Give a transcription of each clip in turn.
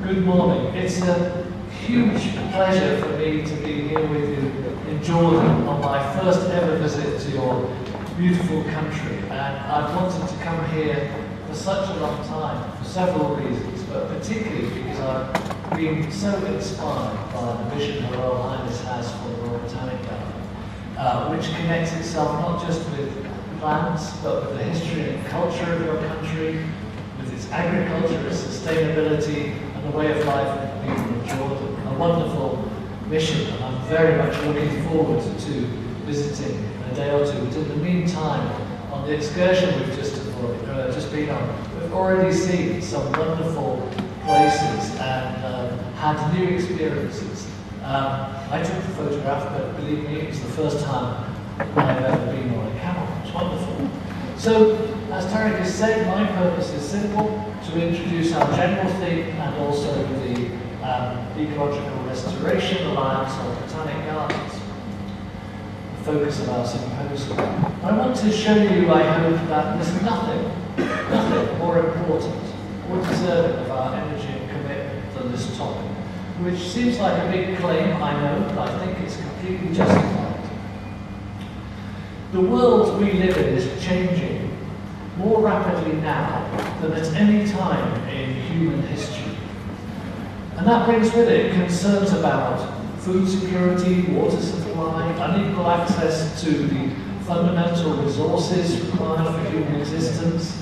Good morning. It's a huge pleasure for me to be here with you in Jordan on my first ever visit to your beautiful country. And I've wanted to come here for such a long time, for several reasons, but particularly because I've been so inspired by the vision Her Royal Highness has for the Royal Botanic Garden, which connects itself not just with plants, but with the history and culture of your country, with its agriculture, its sustainability, and the way of life of the people of Jordan. A wonderful mission, and I'm very much looking forward to visiting in a day or two. But in the meantime, on the excursion we've just been on, we've already seen some wonderful places and had new experiences. I took the photograph, but believe me, it was the first time I've ever been on a camel. It's wonderful. So, as Tarek has said, my purpose is simple: to introduce our general theme and also the Ecological Restoration Alliance of Botanic Gardens, the focus of our symposium. I want to show you, I hope, that there's nothing more important or deserving of our energy and commitment than this topic, which seems like a big claim, I know, but I think it's completely justified. The world we live in is changing more rapidly now than at any time in human history. And that brings with it concerns about food security, water supply, unequal access to the fundamental resources required for human existence.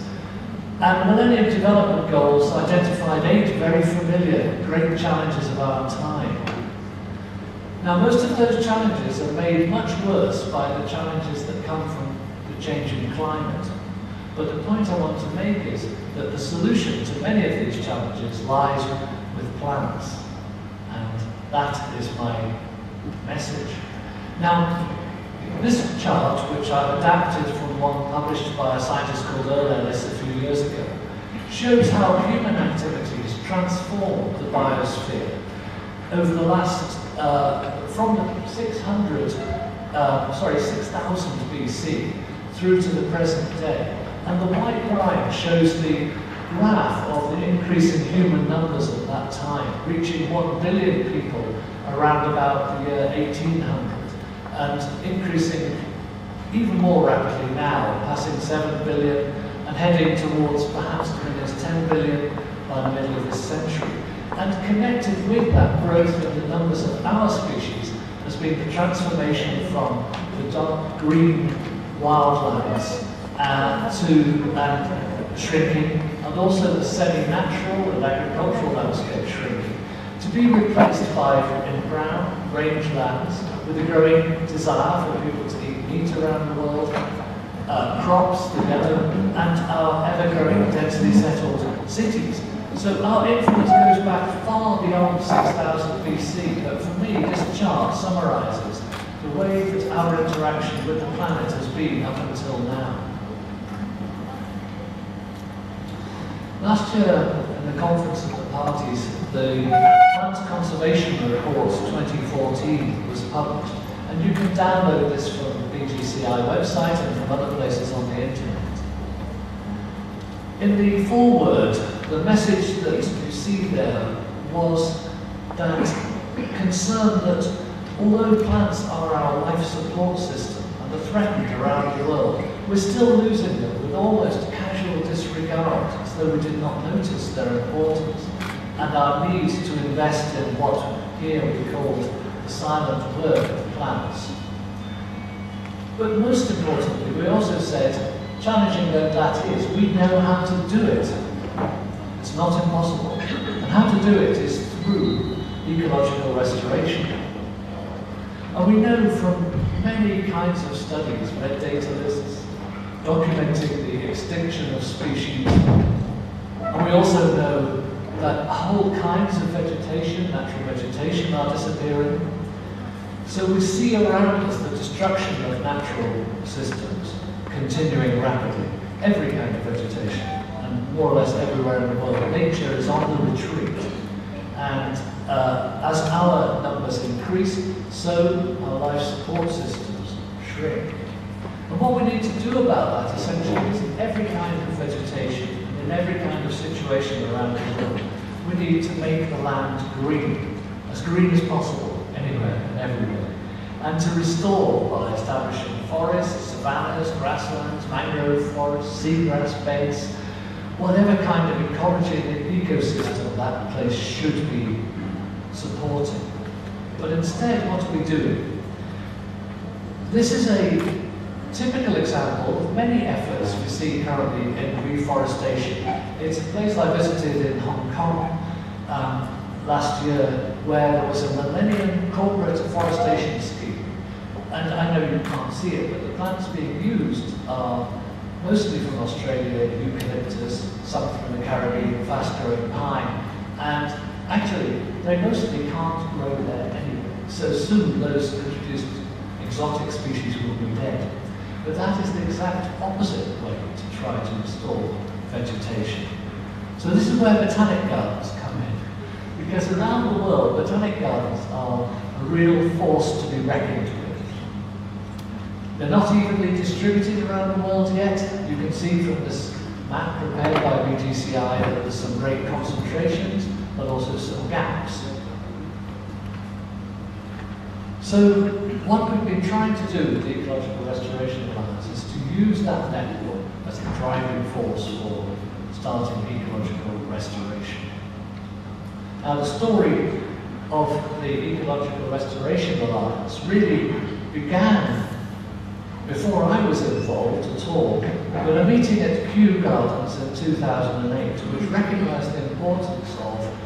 And Millennium Development Goals identified 8 very familiar great challenges of our time. Now, most of those challenges are made much worse by the challenges that come from the changing climate. But the point I want to make is that the solution to many of these challenges lies with plants. And that is my message. Now, this chart, which I've adapted from one published by a scientist called Earl Ellis a few years ago, shows how human activities transformed the biosphere over the last, from the 6,000 BC through to the present day. And the white line shows the graph of the increase in human numbers at that time, reaching 1 billion people around about the year 1800, and increasing even more rapidly now, passing 7 billion and heading towards perhaps as many as 10 billion by the middle of this century. And connected with that growth in the numbers of our species has been the transformation from the dark green wildlands to shrinking, and also the semi-natural and agricultural landscape shrinking, to be replaced by, in brown, rangelands, with a growing desire for people to eat meat around the world, crops, the yellow, and our ever-growing densely settled cities. So our influence goes back far beyond 6,000 BC, but for me this chart summarises the way that our interaction with the planet has been up until now. Last year, in the Conference of the Parties, the Plant Conservation Report 2014 was published, and you can download this from the BGCI website and from other places on the internet. In the foreword, the message that you see there was that concern that although plants are our life support system and are threatened around the world, we're still losing them with almost casual disregard, as though we did not notice their importance, and our need to invest in what here we called the silent work of plants. But most importantly, we also said, challenging though that is, we know how to do it. It's not impossible. And how to do it is through ecological restoration. And we know from many kinds of studies, red data lists, documenting the extinction of species. And we also know that whole kinds of vegetation, natural vegetation, are disappearing. So we see around us the destruction of natural systems continuing rapidly. Every kind of vegetation, and more or less everywhere in the world. Nature is on the retreat. And as our numbers increase, so our life support systems shrink. And what we need to do about that, essentially, is in every kind of vegetation, in every kind of situation around the world, we need to make the land green as possible, anywhere and everywhere. And to restore by establishing forests, savannas, grasslands, mangrove forests, seagrass beds, whatever kind of ecology and ecosystem that place should be supporting. But instead, what are we doing? This is a typical example of many efforts we see currently in reforestation. It's a place I visited in Hong Kong last year, where there was a Millennium Corporate Afforestation Scheme. And I know you can't see it, but the plants being used are mostly from Australia, eucalyptus, some from the Caribbean, fast-growing pine. And actually, they mostly can't grow there anyway. So soon those introduced exotic species will be dead. But that is the exact opposite way to try to restore vegetation. So this is where botanic gardens come in. Because around the world, botanic gardens are a real force to be reckoned with. They're not evenly distributed around the world yet. You can see from this map prepared by BGCI that there's some great concentrations, but also some gaps. So what we've been trying to do with the ecological restoration plans is to use that network as the driving force for starting ecological restoration. Now the story of the Ecological Restoration Alliance really began before I was involved at all, with a meeting at Kew Gardens in 2008, which recognised the importance of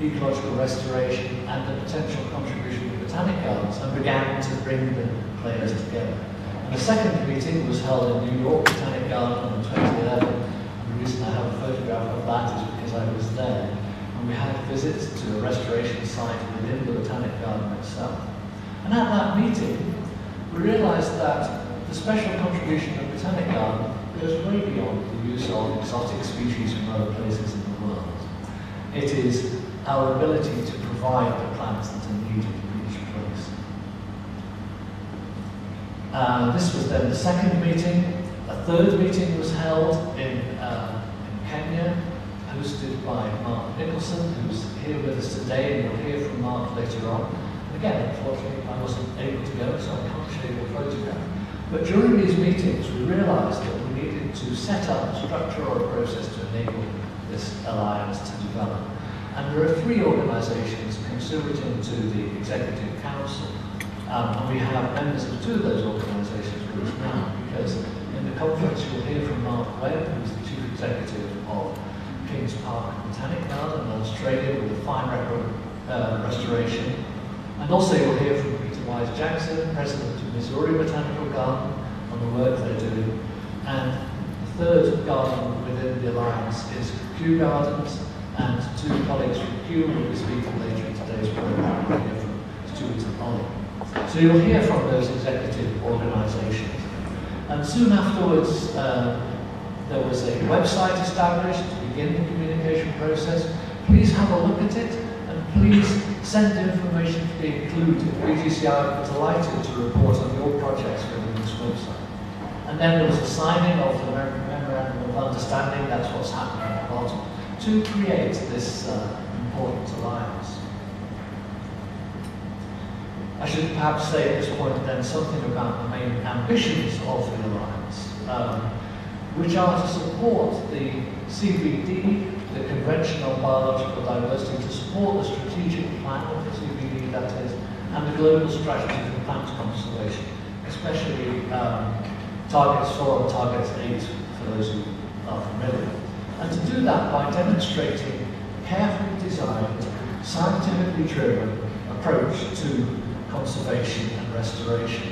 ecological restoration and the potential contribution of botanic gardens, and began to bring the players together. And the second meeting was held in New York Botanic Garden in 2011. The reason I have a photograph of that is because I was there. And we had visits to a restoration site within the Botanic Garden itself. And at that meeting, we realised that the special contribution of Botanic Garden goes way beyond the use of exotic species from other places in the world. It is our ability to provide the plants that are needed in each place. This was then the second meeting. A third meeting was held in Kenya, hosted by Mark Nicholson, who's here with us today, and we'll hear from Mark later on. And again, unfortunately, I wasn't able to go, so I can't show you a photograph. But during these meetings, we realised that we needed to set up a structure or a process to enable this alliance to develop. And there are 3 organisations contributing to the Executive Council. And we have members of 2 of those organisations with us now, because in the conference you'll hear from Mark Webb, who's the Chief Executive of Kings Park Botanic Garden in Australia with a fine record restoration. And also you'll hear from Peter Wise-Jackson, President of Missouri Botanical Garden, on the work they're doing. And the third garden within the Alliance is Kew Gardens, and 2 colleagues from Kew will be speaking later in today's program. We'll hear from Stuart and Ollie. So you'll hear from those executive organisations. And soon afterwards, there was a website established to begin the communication process. Please have a look at it, and please send information to be included. BGCI would be delighted to report on your projects within this website. And then there was a signing of the Memorandum of Understanding, that's what's happening at the bottom, to create this important alliance. I should perhaps say at this point then something about the main ambitions of the alliance, which are to support the CBD, the Convention on Biological Diversity, to support the strategic plan of the CBD, that is, and the global strategy for plant conservation, especially targets 4 and targets 8, for those who are familiar. And to do that by demonstrating a carefully designed, scientifically driven approach to conservation and restoration.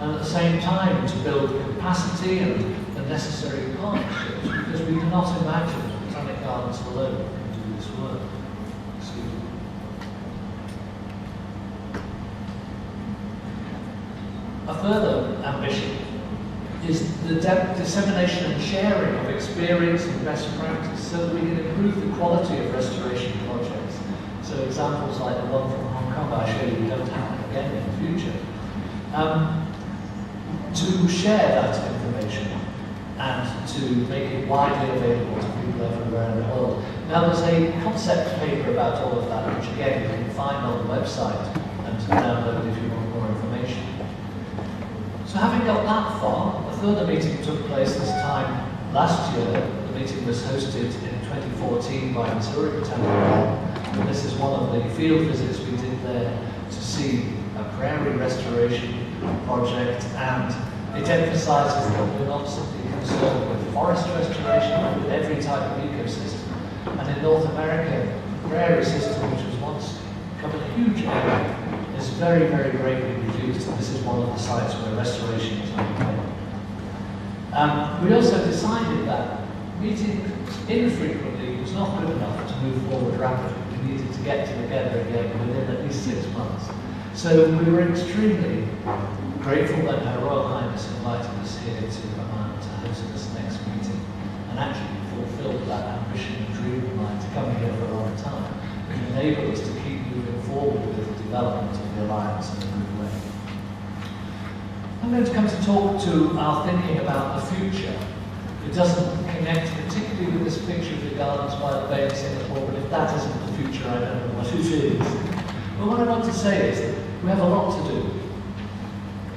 And at the same time to build capacity and the necessary partnerships, because we cannot imagine botanic gardens alone can do this work. Excuse me. A further ambition is the dissemination and sharing of experience and best practice so that we can improve the quality of restoration projects. So examples like the one from Hong Kong I showed you don't happen again in the future. To share that information and to make it widely available to people everywhere in the world. Now there's a concept paper about all of that, which again you can find on the website and download if you want more information. So having got that far, a further meeting took place this time last year. The meeting was hosted in 2014 by Missouri Botanical Garden, and this is one of the field visits we did there to see a prairie restoration project, and it emphasises that we're not simply concerned with forest restoration, but with every type of ecosystem. And in North America, the prairie system, which was once covered a huge area, is very, very greatly reduced, and this is one of the sites where restoration is undertaken. We also decided that meeting infrequently was not good enough to move forward rapidly. We needed to get together again within at least 6 months. So we were extremely grateful that Her Royal Highness invited us here to Amman to host this next meeting, and actually fulfilled that ambition and dream of mine to come here for a long time, and enable us to keep moving forward with the development of the Alliance in a good way. I'm going to come to talk to our thinking about the future. It doesn't connect particularly with this picture of the gardens by the bay in Singapore, but if that isn't the future, I don't know what it is. But what I want to say is that we have a lot to do.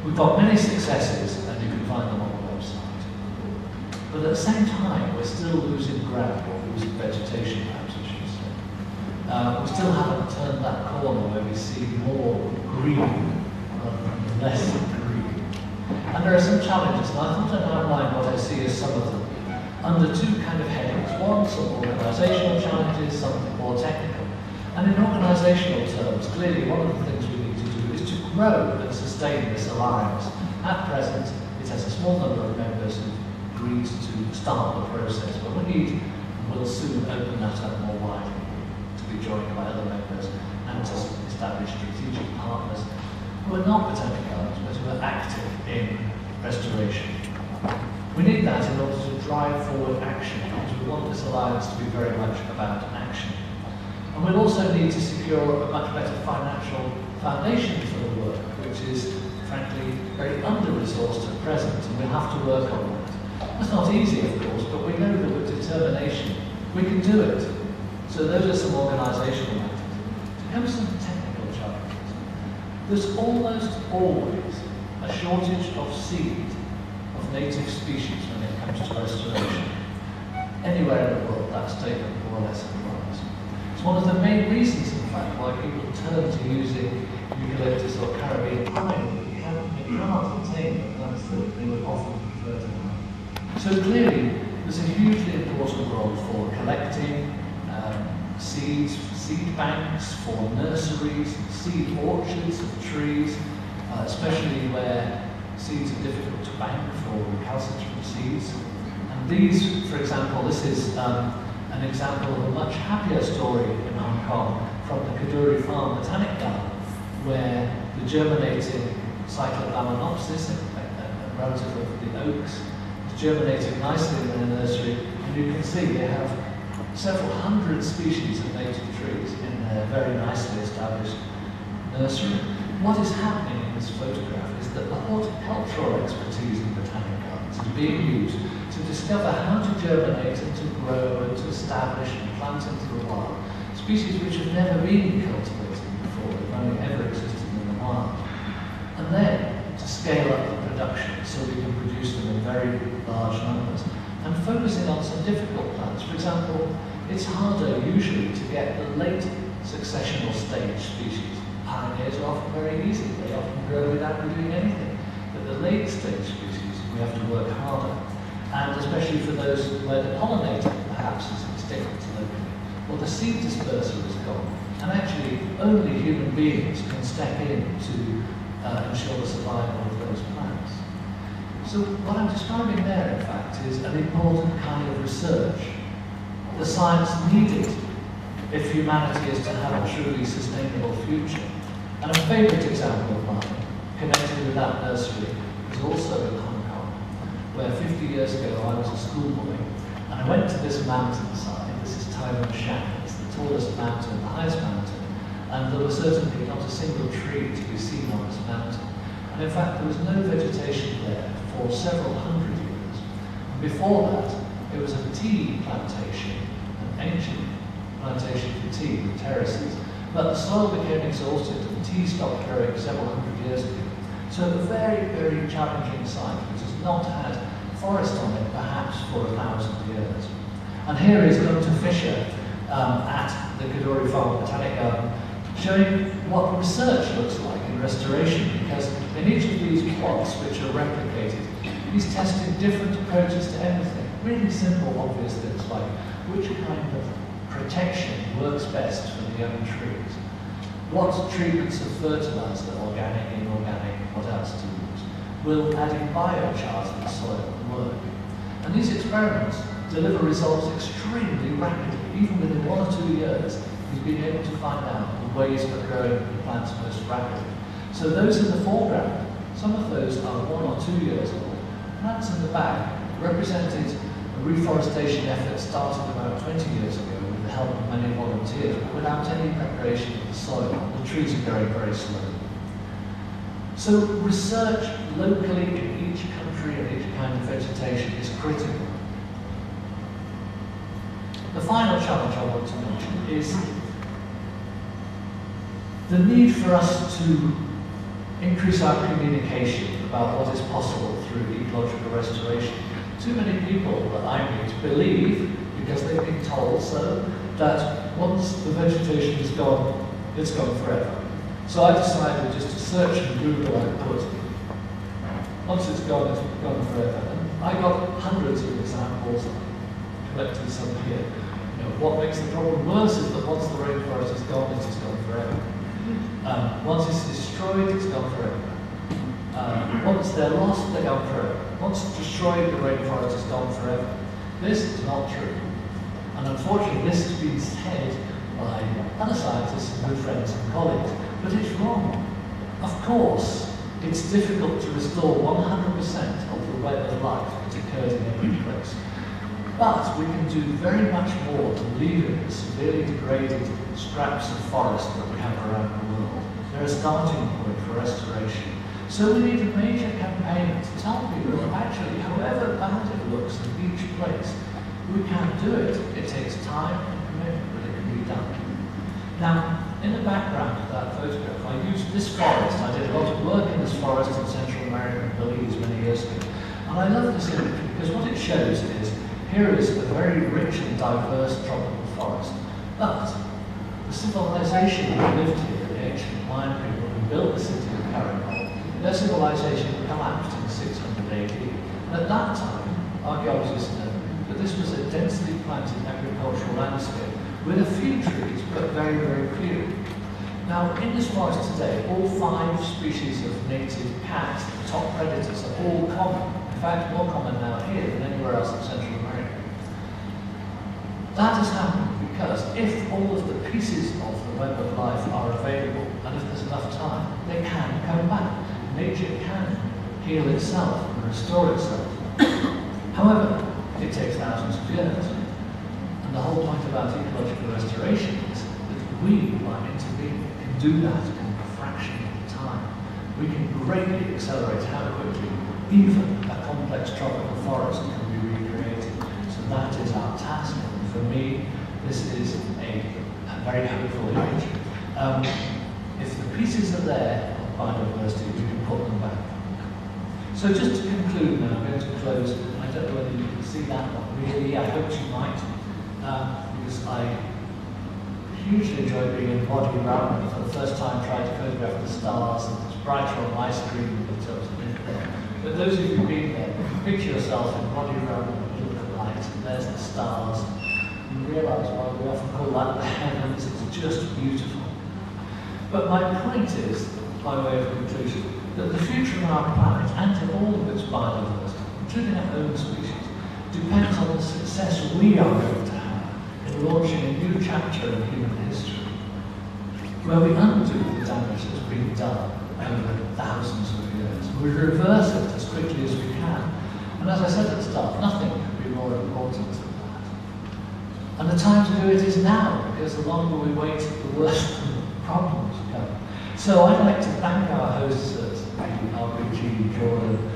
We've got many successes, and you can find them on the website. But at the same time, we're still losing ground, or losing vegetation, perhaps I should say. We still haven't turned that corner where we see more green rather than less green. And there are some challenges, and I thought I'd outline what I see as some of them under two kind of headings. One, some organisational challenges, something more technical. And in organisational terms, clearly one of the things we need to do is to grow and sustain this alliance. At present, it has a small number of members who agreed to start the process, but we need, and we'll soon open that up more widely to be joined by other members and to establish strategic partners who are not botanic gardens, but who are active in restoration. We need that in order to drive forward action, because we want this alliance to be very much about action. And we'll also need to secure a much better financial foundation for the work, which is, frankly, very under-resourced at present, and we'll have to work on that. That's not easy, of course, but we know that with determination, we can do it. So those are some organisational matters. To come to some technical challenges. There's almost always a shortage of seed of native species when it comes to restoration. Anywhere in the world, that's taken more or less at once. It's one of the main reasons, in fact, why people turn to using eucalyptus or Caribbean pine. You cannot obtain the plants that they would often prefer to have. So clearly, there's a hugely important role for collecting seeds, seed banks, for nurseries, seed orchards of trees, especially where seeds are difficult to bank for recalcitrant seeds. And these, for example, this is an example of a much happier story in Hong Kong from the Kaduri Farm Botanic Garden, where the germinating Cyclobalanopsis, a relative of the oaks, is germinating nicely in their nursery, and you can see they have several hundred species of native trees in their very nicely established nursery. What is happening in this photograph is that the horticultural expertise in botanic gardens is being used to discover how to germinate and to grow and to establish and plant into the wild species which have never been cultivated before, they've only ever existed in the wild. And then to scale up the production so we can produce them in very large numbers. And focusing on some difficult plants. For example, it's harder usually to get the late successional stage species. Pioneers are often very easy, they often grow without doing anything. But the late stage species, we have to work harder. And especially for those where the pollinator perhaps is extinct locally, or the seed disperser is gone. And actually, only human beings can step in to ensure the survival of those plants. So what I'm describing there, in fact, is an important kind of research. The science needed if humanity is to have a truly sustainable future. And a favourite example of mine, connected with that nursery, is also in Hong Kong, where 50 years ago I was a schoolboy, and I went to this mountainside. This is Taiwan Shan, it's the tallest mountain, the highest mountain, and there was certainly not a single tree to be seen on this mountain. And in fact, there was no vegetation there for several hundred years. And before that, it was a tea plantation, and ancient plantation for tea with terraces, but the soil became exhausted and tea stopped growing several hundred years ago. So a very, very challenging site which has not had forest on it perhaps for 1,000 years. And here is Gunter Fischer at the Kaduri Farm Botanic Garden, showing what research looks like in restoration, because in each of these plots which are replicated, he's tested different approaches to everything. Really simple, obvious things like which kind of protection works best for the young trees, what treatments of fertilizer, organic, inorganic, what else to use, will adding biochar to the soil work. And these experiments deliver results extremely rapidly. Even within 1 or 2 years, he's been able to find out the ways for growing the plants most rapidly. So those in the foreground, some of those are 1 or 2 years old. Plants in the back represented a reforestation effort started about 20 years ago with the help of many volunteers, but without any preparation of the soil. The trees are growing very slowly. So research locally in each country and each kind of vegetation is critical. The final challenge I want to mention is the need for us to increase our communication about what is possible through ecological restoration. Too many people that I meet believe, because they've been told so, that once the vegetation is gone, it's gone forever. So I decided just to search in Google and put, once it's gone forever. And I got hundreds of examples, collected some here. What makes the problem worse is that once the rainforest is gone, it is gone forever. Once it's destroyed, it's gone forever. Once they're lost, they're gone forever. Once it's destroyed, the rainforest is gone forever. This is not true. And unfortunately, this has been said by other scientists and good friends and colleagues, but it's wrong. Of course, it's difficult to restore 100% of the web of life that occurs in every place. But we can do very much more than leaving the severely degraded scraps of forest that we have around the world. They're a starting point for restoration. So we need a major campaign to tell people that actually, however bad it looks in each place, we can do it. It takes time and commitment, but it can be done. Now, in the background of that photograph, I used this forest. I did a lot of work in this forest in Central America and Belize many years ago. And I love this image because what it shows is here is a very rich and diverse tropical forest. But the civilization that lived here, the ancient Mayan people who built the city of Caracol, their civilization collapsed in 600 AD. And at that time, archaeologists know that this was a densely planted agricultural landscape with a few trees, but very, very few. Now, in this forest today, all 5 species of native cat, the top predators, are all common. In fact, more common now here than anywhere else in Central America. That has happened because if all of the pieces of the web of life are available, and if there's enough time, they can come back. Nature can heal itself and restore itself. However, it takes thousands of years. And the whole point about ecological restoration is that we, by intervening, can do that in a fraction of time. We can greatly accelerate how quickly even a complex tropical forest can be recreated. So that is our task. And for me, this is a very hopeful image. If the pieces are there of biodiversity, we can put them back. So just to conclude now, I'm going to close. I don't know whether you can see that, but really, I hope you might, because I hugely enjoy being in Wadi Rum. For the first time, tried to photograph the stars, and it's brighter on my screen than it was there. But those of you who've been there, picture yourself in Wadi Rum, and you look at the lights, and there's the stars. You realise why we often call that the heavens. It's just beautiful. But my point is, by way of conclusion, that the future of our planet and of all of its biodiversity, including our own species, depends on the success we are going to have in launching a new chapter in human history, where we undo the damage that's been done over thousands of years. We reverse it as quickly as we can. And as I said at the start, nothing could be more important than that. And the time to do it is now, because the longer we wait, the worse the problems come. So I'd like to thank our hosts at RBG, Jordan,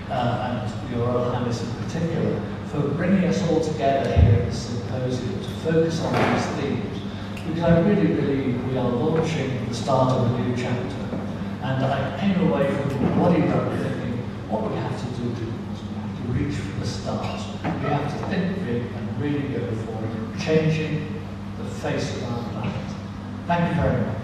and Your Royal Highness in particular, for bringing us all together here at the Symposium to focus on these themes, because I really believe we are launching the start of a new chapter. And I came away from what he wrote thinking, what we have to do is we have to reach for the stars. We have to think big and really go for changing the face of our planet. Thank you very much.